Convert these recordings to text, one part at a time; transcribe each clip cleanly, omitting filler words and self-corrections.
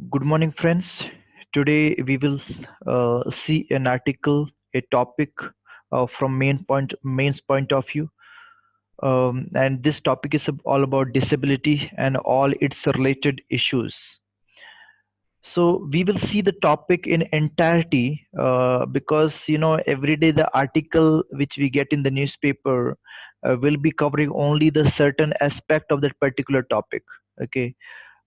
Good morning, friends. Today we will see an article, a topic from main's point of view, and this topic is all about disability and all its related issues. So we will see the topic in entirety because every day the article which we get in the newspaper will be covering only the certain aspect of that particular topic. Okay,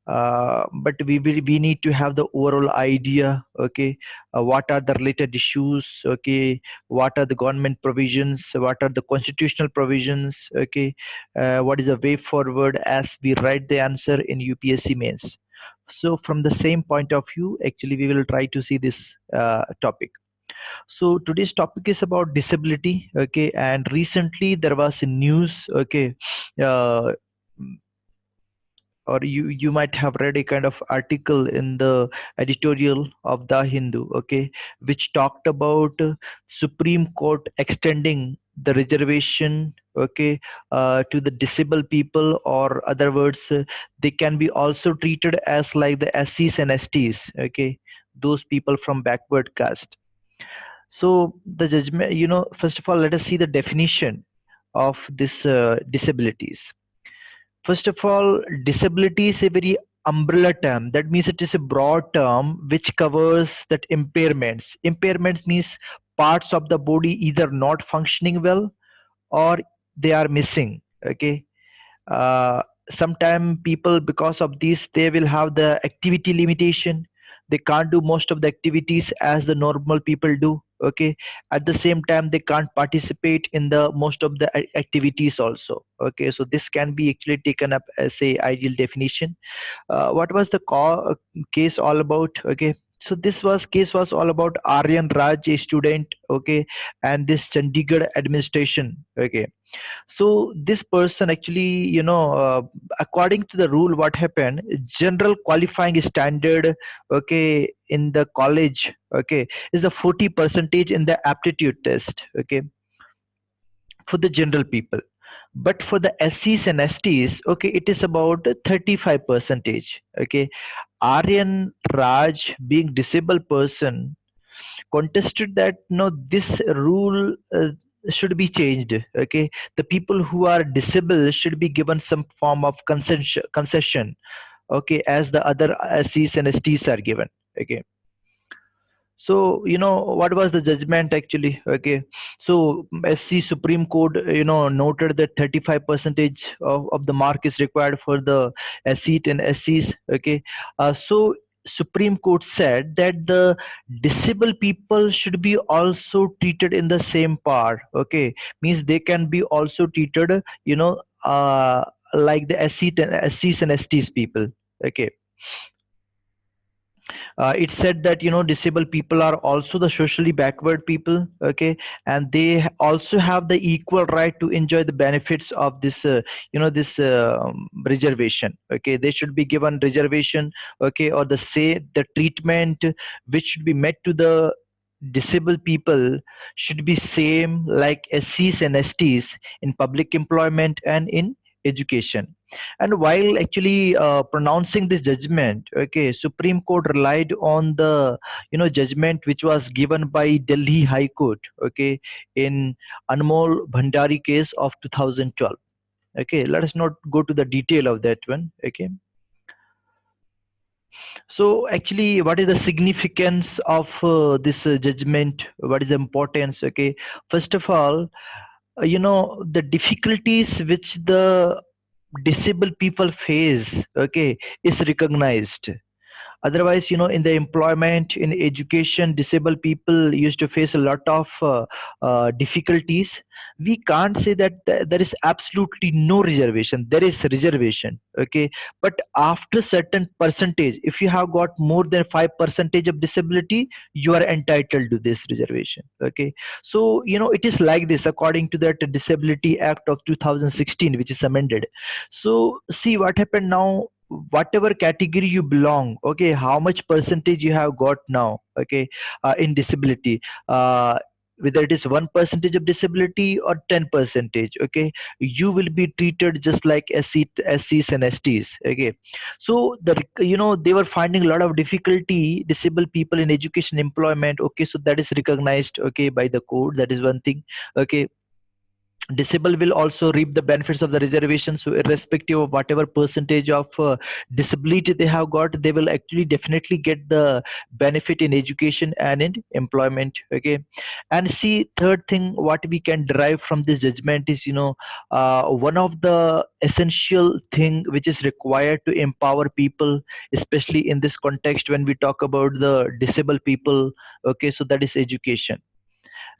but we need to have the overall idea. Okay, what are the related issues? Okay, what are the government provisions? What are the constitutional provisions? Okay, what is the way forward as we write the answer in UPSC mains? So from the same point of view, actually we will try to see this topic. So today's topic is about disability. Okay, and recently there was a news. Okay, uh, or you might have read a kind of article in the editorial of the Hindu, okay, which talked about Supreme Court extending the reservation, okay, to the disabled people, or other words, they can be also treated as like the SCs and STs, okay, those people from backward caste. So the judgment, first of all, let us see the definition of this disabilities. First of all, disability is a very umbrella term. That means it is a broad term which covers that impairments. Impairments means parts of the body either not functioning well or they are missing. Okay. uh, Sometimes people, because of this, they will have the activity limitation. They can't do most of the activities as the normal people do. Okay, at the same time they can't participate in the most of the activities also. Okay, so this can be actually taken up as a ideal definition. What was the case all about? Okay, so this was case was all about Aryan Raj, a student, okay, and this Chandigarh administration. Okay, so this person actually, according to the rule, what happened, general qualifying standard, okay, in the college, okay, is the 40 percentage in the aptitude test, okay, for the general people. But for the SCs and STs, okay, it is about 35 percentage. Okay, Aryan Raj, being disabled person, contested that no, this rule should be changed. Okay, the people who are disabled should be given some form of concession, okay, as the other SCs and STs are given. Okay, so what was the judgment actually? Okay, so SC Supreme Court, noted that 35 percentage of the mark is required for the SC and SCs. Okay, so Supreme Court said that the disabled people should be also treated in the same part. Okay, means they can be also treated, like the SCs and STs people. Okay, it said that disabled people are also the socially backward people. Okay, and they also have the equal right to enjoy the benefits of this this reservation. Okay, they should be given reservation, okay, or the treatment which should be met to the disabled people should be same like SCs and STs in public employment and in education. And while actually pronouncing this judgment, okay, Supreme Court relied on the judgment which was given by Delhi High Court, okay, in Anmol Bhandari case of 2012. Okay, let us not go to the detail of that one. Okay, so actually, what is the significance of this judgment? What is the importance? Okay, first of all, the difficulties which the disabled people face, okay, is recognized. Otherwise, in the employment, in education, disabled people used to face a lot of difficulties. We can't say that there is absolutely no reservation. There is reservation, okay, but after certain percentage, if you have got more than 5 percentage of disability, you are entitled to this reservation. Okay, so it is like this according to that Disability Act of 2016, which is amended. So see what happened now, whatever category you belong, okay, how much percentage you have got now, okay, in disability, uh, whether it is 1% of disability or 10%, okay, you will be treated just like SCs and STs, okay. So they were finding a lot of difficulty, disabled people in education, employment, okay, so that is recognized, okay, by the code. That is one thing, okay. Disabled will also reap the benefits of the reservation, so irrespective of whatever percentage of disability they have got, they will actually definitely get the benefit in education and in employment, okay. And see, third thing what we can derive from this judgment is, one of the essential thing which is required to empower people, especially in this context when we talk about the disabled people, okay, so that is education.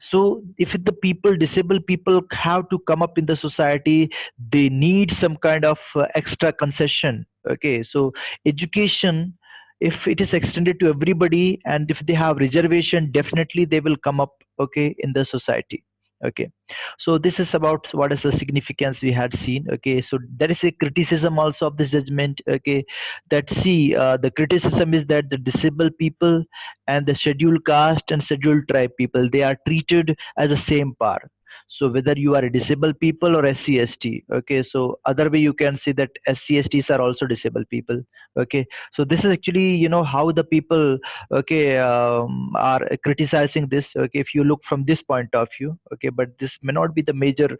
So if the people, disabled people, have to come up in the society, they need some kind of extra concession, okay. So education, if it is extended to everybody and if they have reservation, definitely they will come up, okay, in the society, okay. So this is about what is the significance we had seen, okay. So there is a criticism also of this judgment, okay, that see, the criticism is that the disabled people and the scheduled caste and scheduled tribe people, they are treated as the same par. So whether you are a disabled people or SC/ST, okay, so other way you can say that SC/STs are also disabled people, okay. So this is actually, how the people, okay, are criticizing this, okay, if you look from this point of view, okay, but this may not be the major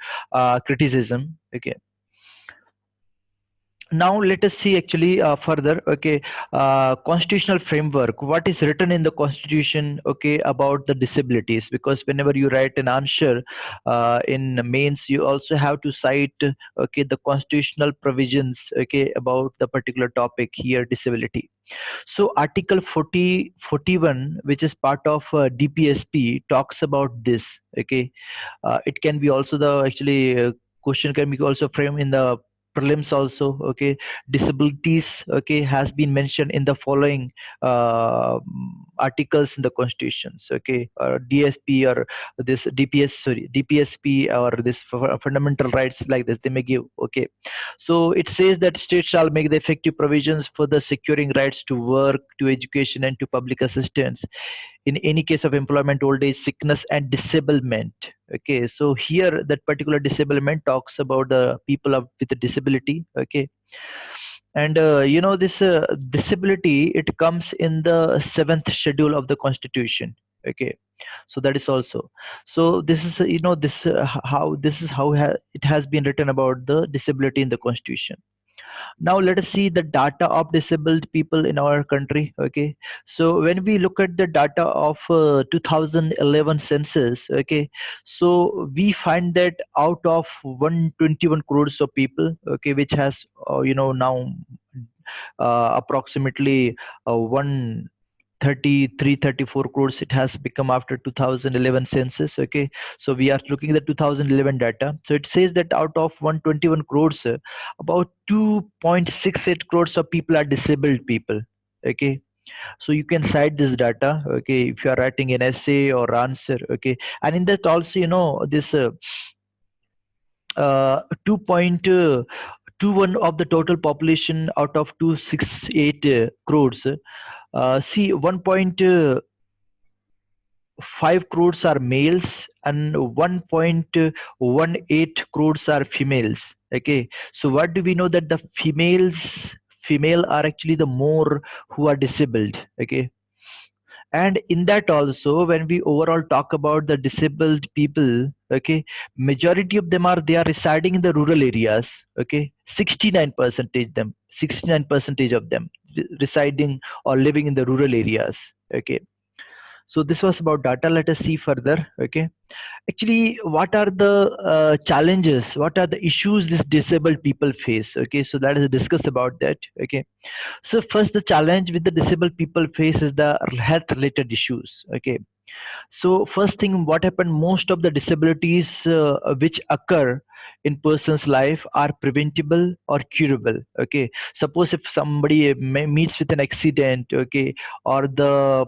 criticism, okay. Now let us see actually further, okay. Constitutional framework, what is written in the constitution, okay, about the disabilities, because whenever you write an answer in mains, you also have to cite, okay, the constitutional provisions, okay, about the particular topic here, disability. So article 4041, which is part of DPSP, talks about this, okay. It can be also the actually question can be also framed in the prelims also, okay. Disabilities, okay, has been mentioned in the following uh, articles in the constitutions, okay, or DSP or this DPSP or this fundamental rights, like this they may give, okay. So it says that states shall make the effective provisions for the securing rights to work, to education, and to public assistance in any case of employment, old age, sickness, and disablement. Okay, so here that particular disablement talks about the people with a disability. Okay, and this disability, it comes in the seventh schedule of the Constitution. Okay, so that is also, so this is this how this is how it has been written about the disability in the Constitution. Now let us see the data of disabled people in our country, okay. So when we look at the data of 2011 census, okay, so we find that out of 121 crores of people, okay, which has now approximately 133 34 crores it has become after 2011 census, okay. So we are looking at the 2011 data, so it says that out of 121 crores, about 2.68 crores of people are disabled people, okay. So you can cite this data, okay, if you are writing an essay or answer, okay. And in that also, this 2.21 of the total population out of 268 crores, see, 1.5 crores are males and 1.18 crores are females, okay. So what do we know, that the female are actually the more who are disabled, okay. And in that also, when we overall talk about the disabled people, okay, majority of them are, they are residing in the rural areas, okay. 69 percentage them 69 percentage of them residing or living in the rural areas, okay. So this was about data. Let us see further, okay. Actually, what are the challenges, what are the issues this disabled people face, okay, so let us discuss about that, okay. So first, the challenge with the disabled people face is the health related issues, okay. So first thing, what happened, most of the disabilities which occur in person's life are preventable or curable, okay. Suppose if somebody meets with an accident, okay, or the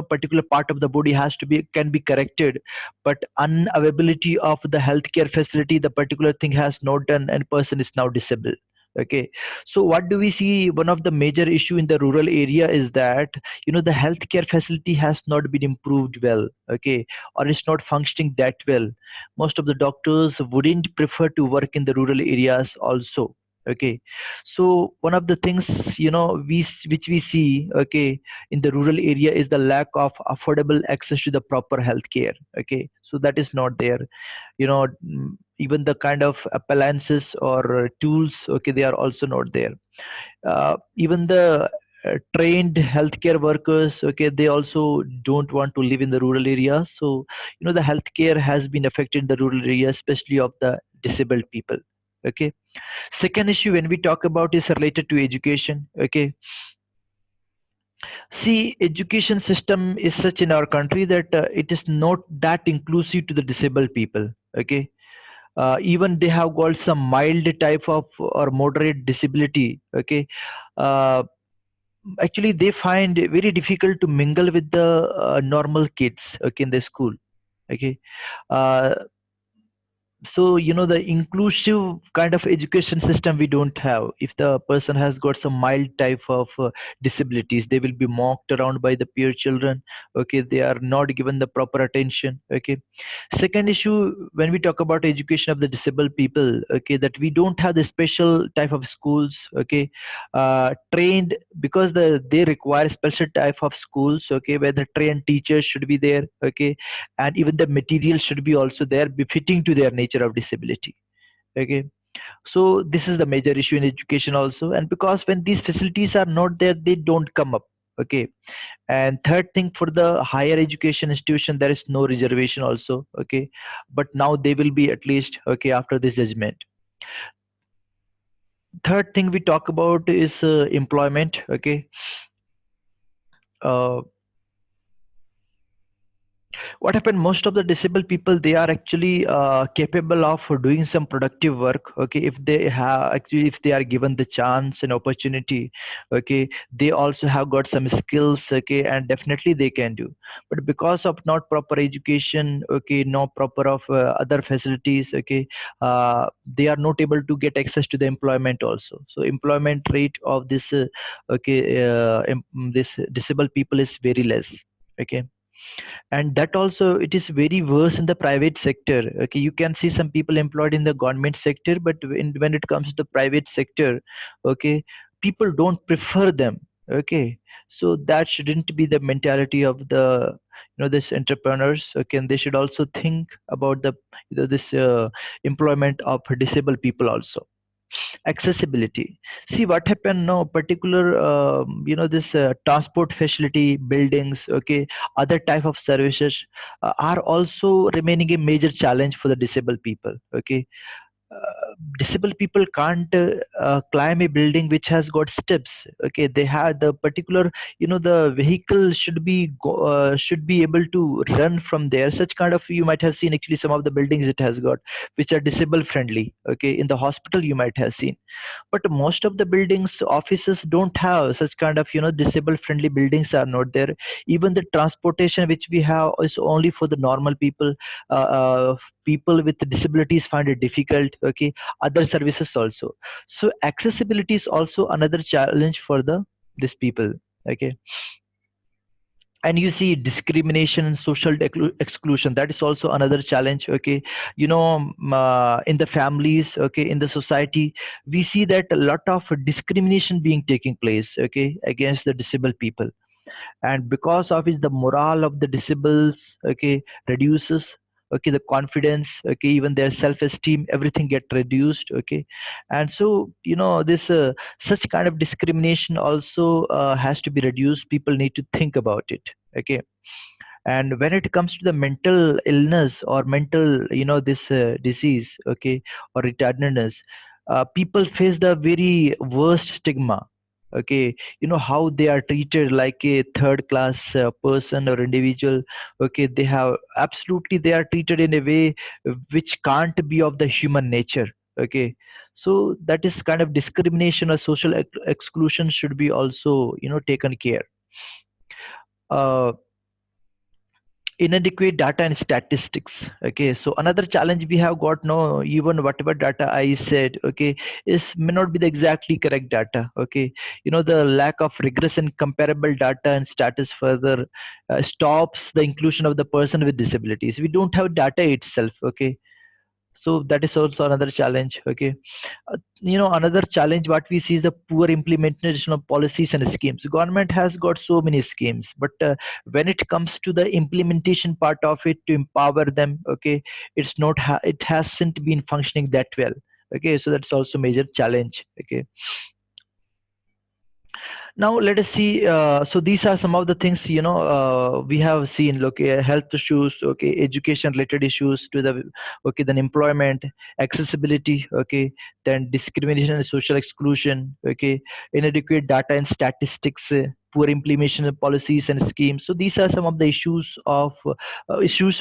particular part of the body has to be can be corrected, but unavailability of the healthcare facility, the particular thing has not done and person is now disabled, Okay, so what do we see? One of the major issue in the rural area is that, the healthcare facility has not been improved well. Okay, or it's not functioning that well. Most of the doctors wouldn't prefer to work in the rural areas also. Okay, so one of the things, which we see, okay, in the rural area is the lack of affordable access to the proper healthcare. Okay, so that is not there. Even the kind of appliances or tools, okay, they are also not there. Even the trained healthcare workers, okay, they also don't want to live in the rural areas. So the healthcare has been affected in the rural areas, especially of the disabled people. Okay, second issue when we talk about is related to education. Okay, see, education system is such in our country that it is not that inclusive to the disabled people. Okay, even they have got some mild type of or moderate disability. Okay, uh, actually they find it very difficult to mingle with the normal kids, okay, in the school. Okay, uh, so the inclusive kind of education system we don't have. If the person has got some mild type of disabilities, they will be mocked around by the peer children. Okay, they are not given the proper attention. Okay, second issue when we talk about education of the disabled people, okay, that we don't have the special type of schools, okay, trained, because they require special type of schools, okay, where the trained teachers should be there. Okay, and even the material should be also there befitting to their nature of disability. Okay, so this is the major issue in education also, and because when these facilities are not there, they don't come up. Okay, and third thing, for the higher education institution there is no reservation also. Okay, but now they will be at least, okay, after this judgment. Third thing we talk about is employment. Okay, uh, what happened, most of the disabled people, they are actually capable of doing some productive work. Okay, if they have actually, if they are given the chance and opportunity. Okay, they also have got some skills. Okay, and definitely they can do. But because of not proper education, okay, no proper of other facilities, okay, they are not able to get access to the employment also. So employment rate of this this disabled people is very less. Okay, and that also it is very worse in the private sector. Okay, you can see some people employed in the government sector, but when it comes to the private sector, okay, people don't prefer them. Okay, so that shouldn't be the mentality of the this entrepreneurs. Okay, and they should also think about the this employment of disabled people also. Accessibility, see what happened now, particular this transport facility, buildings, okay, other type of services are also remaining a major challenge for the disabled people. Okay, disabled people can't climb a building which has got steps. Okay, they have the particular, the vehicle should be able to run from there. Such kind of, you might have seen actually some of the buildings it has got, which are disabled friendly. Okay, in the hospital you might have seen, but most of the buildings, offices don't have such kind of, disabled friendly buildings are not there. Even the transportation which we have is only for the normal people. People with disabilities find it difficult. Okay, other services also. So accessibility is also another challenge for the these people. Okay, and you see discrimination and social exclusion, that is also another challenge. Okay, in the families, okay, in the society, we see that a lot of discrimination being taking place, okay, against the disabled people. And because of it, the morale of the disables, okay, reduces. Okay, the confidence, okay, even their self-esteem, everything get reduced. Okay, and so this such kind of discrimination also has to be reduced. People need to think about it. Okay, and when it comes to the mental illness or mental, this disease, okay, or retardedness, people face the very worst stigma. Okay, how they are treated like a third class person or individual. Okay, they have absolutely, they are treated in a way which can't be of the human nature. Okay, so that is kind of discrimination or social exclusion should be also taken care. uh, inadequate data and statistics. Okay, so another challenge we have got, no, even whatever data I said, okay, is may not be the exactly correct data. Okay, the lack of rigorous and comparable data and status further stops the inclusion of the person with disabilities. We don't have data itself. Okay, so that is also another challenge. Okay, another challenge what we see is the poor implementation of policies and schemes. Government has got so many schemes, but when it comes to the implementation part of it to empower them, okay, it hasn't been functioning that well. Okay, so that's also major challenge. Okay, now let us see. So these are some of the things we have seen. Look, health issues, okay, education related issues to the, okay, then employment, accessibility, okay, then discrimination and social exclusion, okay, inadequate data and statistics. Poor implementation of policies and schemes. So these are some of the issues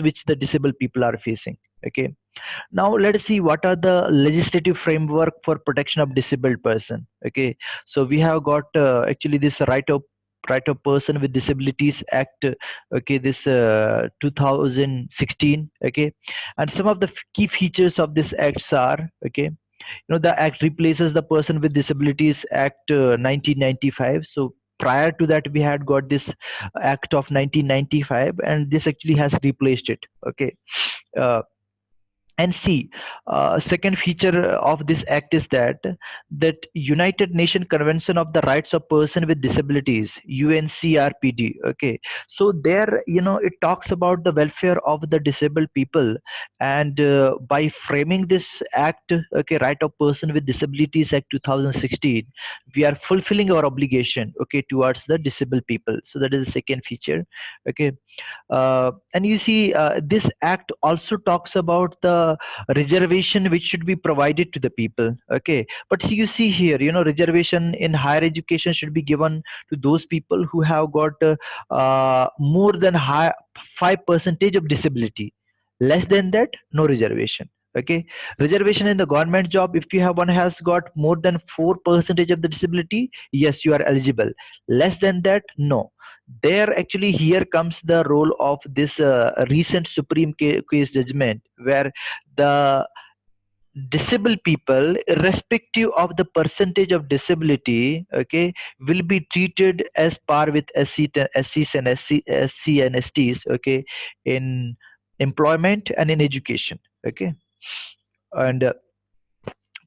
which the disabled people are facing. Okay, now let's see what are the legislative framework for protection of disabled person. Okay, so we have got actually this right of person with disabilities act, okay, this 2016. Okay, and some of the key features of this acts are, okay, the act replaces the person with disabilities act 1995. So prior to that we had got this act of 1995, and this actually has replaced it. Okay, uh, and see, second feature of this act is that United Nation Convention of the Rights of Person with Disabilities, UNCRPD. Okay, so there, it talks about the welfare of the disabled people, and by framing this act, okay, Right of Person with Disabilities Act 2016, we are fulfilling our obligation, okay, towards the disabled people. So that is the second feature. Okay, and you see, this act also talks about the reservation which should be provided to the people. Okay, but you see here, reservation in higher education should be given to those people who have got more than high 5% of disability. Less than that, no reservation. Okay, reservation in the government job, if you have one has got more than 4% of the disability, yes, you are eligible. Less than that, no. There actually here comes the role of this recent case judgment, where the disabled people, irrespective of the percentage of disability, okay, will be treated as par with SCs and SC and STs, okay, in employment and in education. Okay, and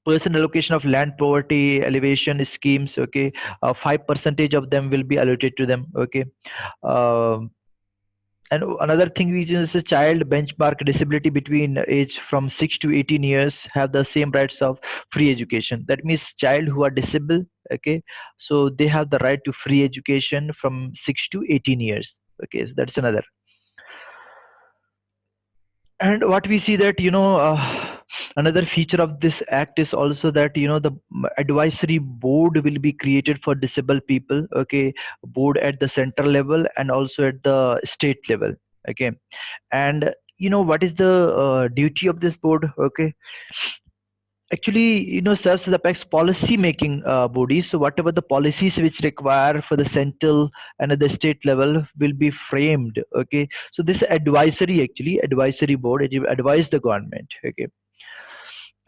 person allocation of land poverty elevation schemes, okay, 5% of them will be allocated to them. Okay, um, and another thing which is a child benchmark disability between age from 6 to 18 years have the same rights of free education. That means child who are disabled, okay, so they have the right to free education from 6 to 18 years. Okay, so that's another. And what we see that, another feature of this act is also that, the advisory board will be created for disabled people. Okay, board at the central level and also at the state level. Okay, and what is the duty of this board? Okay, actually, serves as the apex policy making body. So whatever the policies which require for the central and at the state level will be framed. Okay, so this advisory, actually advisory board, it will advise the government. Okay,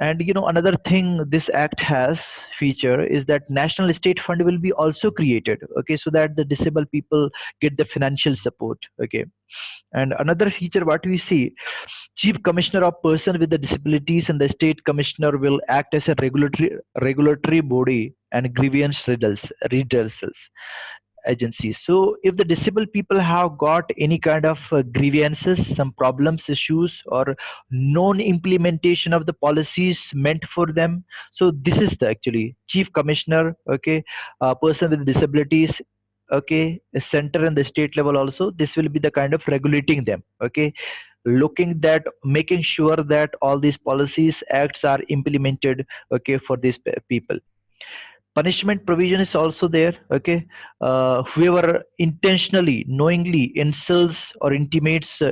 and another thing this act has feature is that national state fund will be also created. Okay, so that the disabled people get the financial support. Okay, and another feature what we see, chief commissioner of person with the disabilities and the state commissioner will act as a regulatory body and grievance redressals agencies. So if the disabled people have got any kind of grievances, some problems, issues, or non-implementation of the policies meant for them, so this is the actually chief commissioner, okay, person with disabilities, okay, a center and the state level also. This will be the kind of regulating them. Okay, looking that, making sure that all these policies acts are implemented, okay, for these people. Punishment provision is also there. Okay, whoever intentionally knowingly insults or intimidates,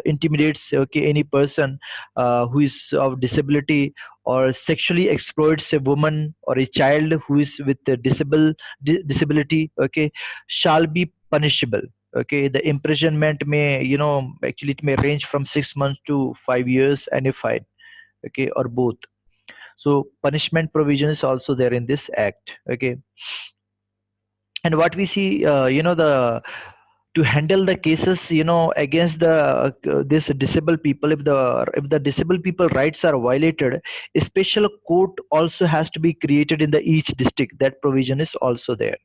okay, any person who is of disability, or sexually exploits a woman or a child who is with a disability, okay, shall be punishable. Okay, the imprisonment may, actually it may range from 6 months to 5 years, and a fine. Okay, or both. So punishment provision is also there in this act. Okay, and what we see, the to handle the cases, against the this disabled people, if the disabled people rights are violated, a special court also has to be created in the each district. That provision is also there.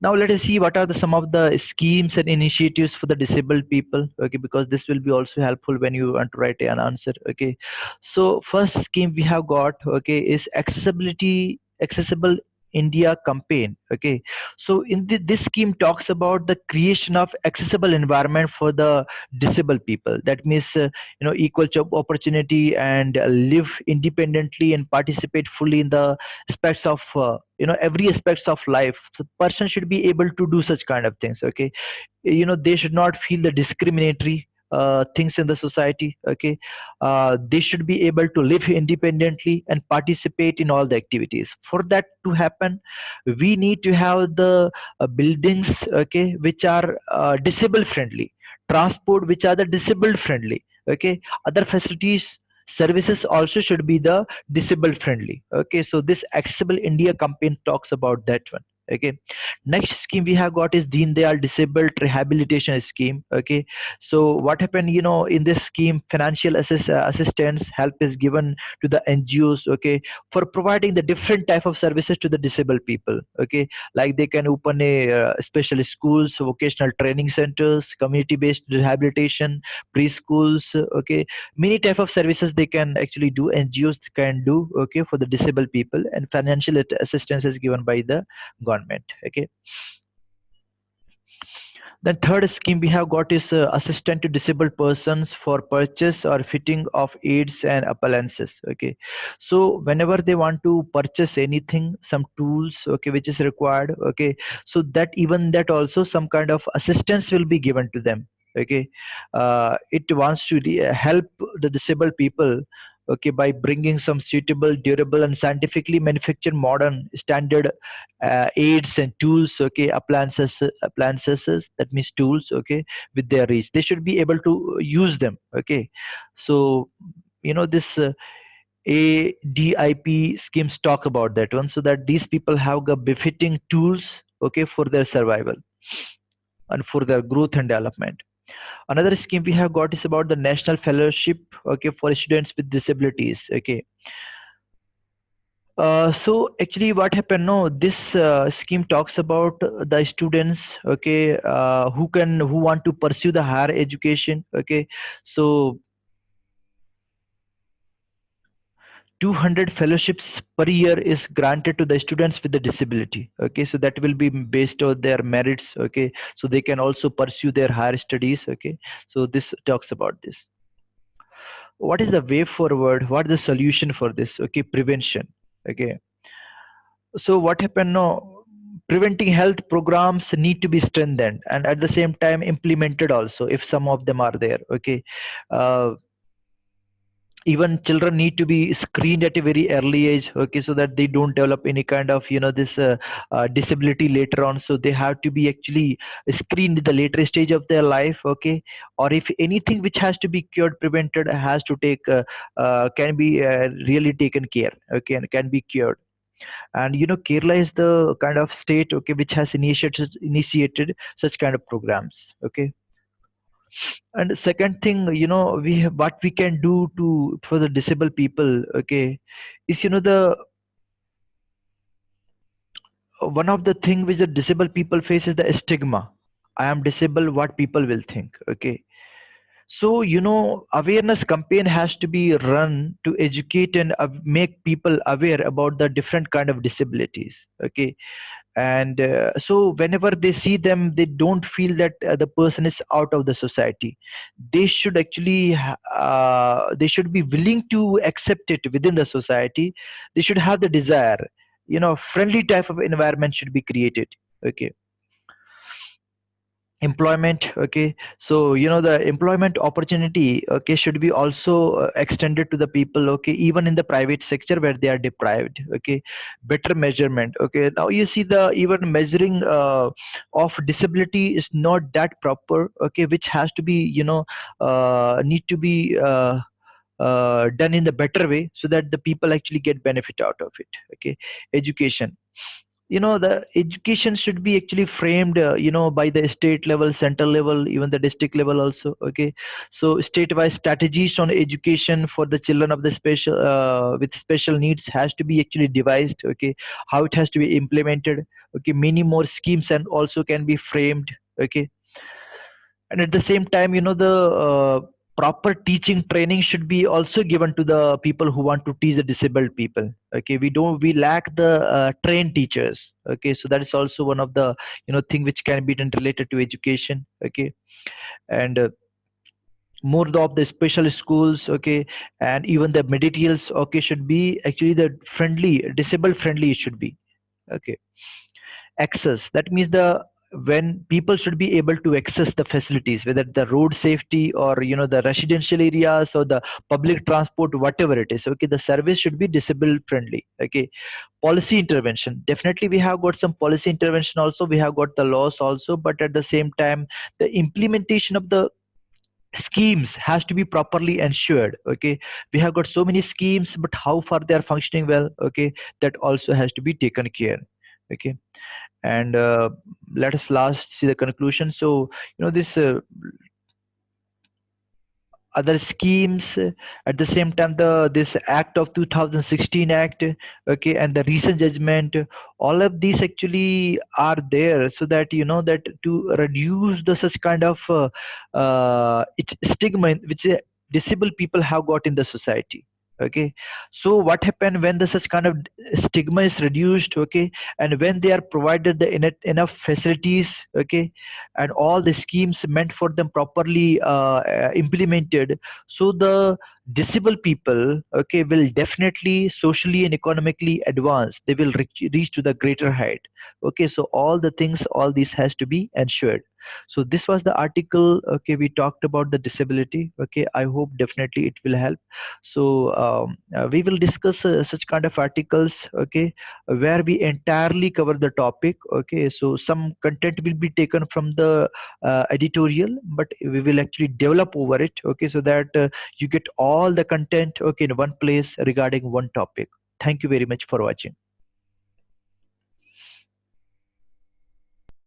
Now let us see what are some of the schemes and initiatives for the disabled people. Okay, because this will be also helpful when you want to write an answer. Okay, so first scheme we have got, okay, is accessible India campaign. Okay, so in this scheme talks about the creation of accessible environment for the disabled people. That means, equal job opportunity, and live independently and participate fully in the aspects of, every aspects of life. The person should be able to do such kind of things. Okay, they should not feel the discriminatory things in the society. Okay, they should be able to live independently and participate in all the activities. For that to happen, we need to have the buildings, okay, which are disabled friendly, transport which are the disabled friendly. Okay, other facilities, services also should be the disabled friendly. Okay, so this accessible India campaign talks about that one. Okay, next scheme we have got is Deen Dayal Disabled Rehabilitation Scheme. Okay, so what happened, in this scheme, financial assistance help is given to the NGOs. Okay, for providing the different type of services to the disabled people. Okay, like they can open a special schools, vocational training centers, community based rehabilitation, preschools. Okay, many type of services they can actually do, NGOs can do. Okay, for the disabled people, and financial assistance is given by the government. Okay, then third scheme we have got is assistant to disabled persons for purchase or fitting of aids and appliances. Okay, so whenever they want to purchase anything, some tools, okay, which is required. Okay, so that, even that also some kind of assistance will be given to them. Okay, it wants to help the disabled people. Okay, by bringing some suitable, durable, and scientifically manufactured modern standard aids and tools. Okay, appliances, that means tools. Okay, with their reach, they should be able to use them. Okay, so this ADIP schemes talk about that one, so that these people have the befitting tools. Okay, for their survival and for their growth and development. Another scheme we have got is about the national fellowship. Okay, for students with disabilities. Okay, so actually, what happened? No, this scheme talks about the students, okay, who want to pursue the higher education. Okay, so 200 fellowships per year is granted to the students with the disability. Okay, so that will be based on their merits. Okay, so they can also pursue their higher studies. Okay, so this talks about this. What is the way forward? What is the solution for this? Okay, prevention. Okay, so what happened now, preventing health programs need to be strengthened and at the same time implemented also, if some of them are there. Okay, uh, even children need to be screened at a very early age. Okay, so that they don't develop any kind of, this disability later on. So they have to be actually screened at the later stage of their life. Okay, or if anything which has to be cured, prevented, has to take can be really taken care. Okay, and can be cured. And Kerala is the kind of state, okay, which has initiated such kind of programs. Okay, and second thing, what we can do to for the disabled people. Okay, is, the one of the thing which the disabled people face is the stigma. I am disabled, what people will think. Okay, so awareness campaign has to be run to educate and make people aware about the different kind of disabilities. Okay, and so whenever they see them, they don't feel that the person is out of the society. They should actually they should be willing to accept it within the society. They should have the desire. Friendly type of environment should be created. Okay, employment. Okay, so the employment opportunity, okay, should be also extended to the people, okay, even in the private sector where they are deprived. Okay, better measurement. Okay, now you see the even measuring of disability is not that proper. Okay, which has to be need to be done in the better way so that the people actually get benefit out of it. Okay, education, the education should be actually framed by the state level, central level, even the district level also. Okay, so state-wise strategies on education for the children of the special with special needs has to be actually devised. Okay, how it has to be implemented. Okay, many more schemes and also can be framed. Okay, and at the same time, the proper teaching training should be also given to the people who want to teach the disabled people. Okay, we lack the trained teachers. Okay, so that is also one of the thing which can be done related to education. Okay, and more of the special schools. Okay, and even the materials, okay, should be actually the friendly, disabled friendly it should be. Okay, access, that means the when people should be able to access the facilities, whether the road safety or the residential areas or the public transport, whatever it is. Okay, the service should be disabled friendly. Okay, policy intervention, definitely we have got some policy intervention also, we have got the laws also, but at the same time the implementation of the schemes has to be properly ensured. Okay, we have got so many schemes, but how far they are functioning well. Okay, that also has to be taken care. Okay, and let us last see the conclusion. So this other schemes, at the same time the this act of 2016 act, okay, and the recent judgment, all of these actually are there so that that to reduce the such kind of stigma which disabled people have got in the society. Okay, so what happened when the such kind of stigma is reduced. Okay, and when they are provided the enough facilities. Okay, and all the schemes meant for them properly implemented, so the disabled people, okay, will definitely socially and economically advance, they will reach to the greater height. Okay, so all the things, all this has to be ensured. So this was the article. Okay, we talked about the disability. Okay, I hope definitely it will help. So we will discuss such kind of articles. Okay, where we entirely cover the topic. Okay, so some content will be taken from the editorial, but we will actually develop over it. Okay, so that you get all the content, okay, in one place regarding one topic. Thank you very much for watching.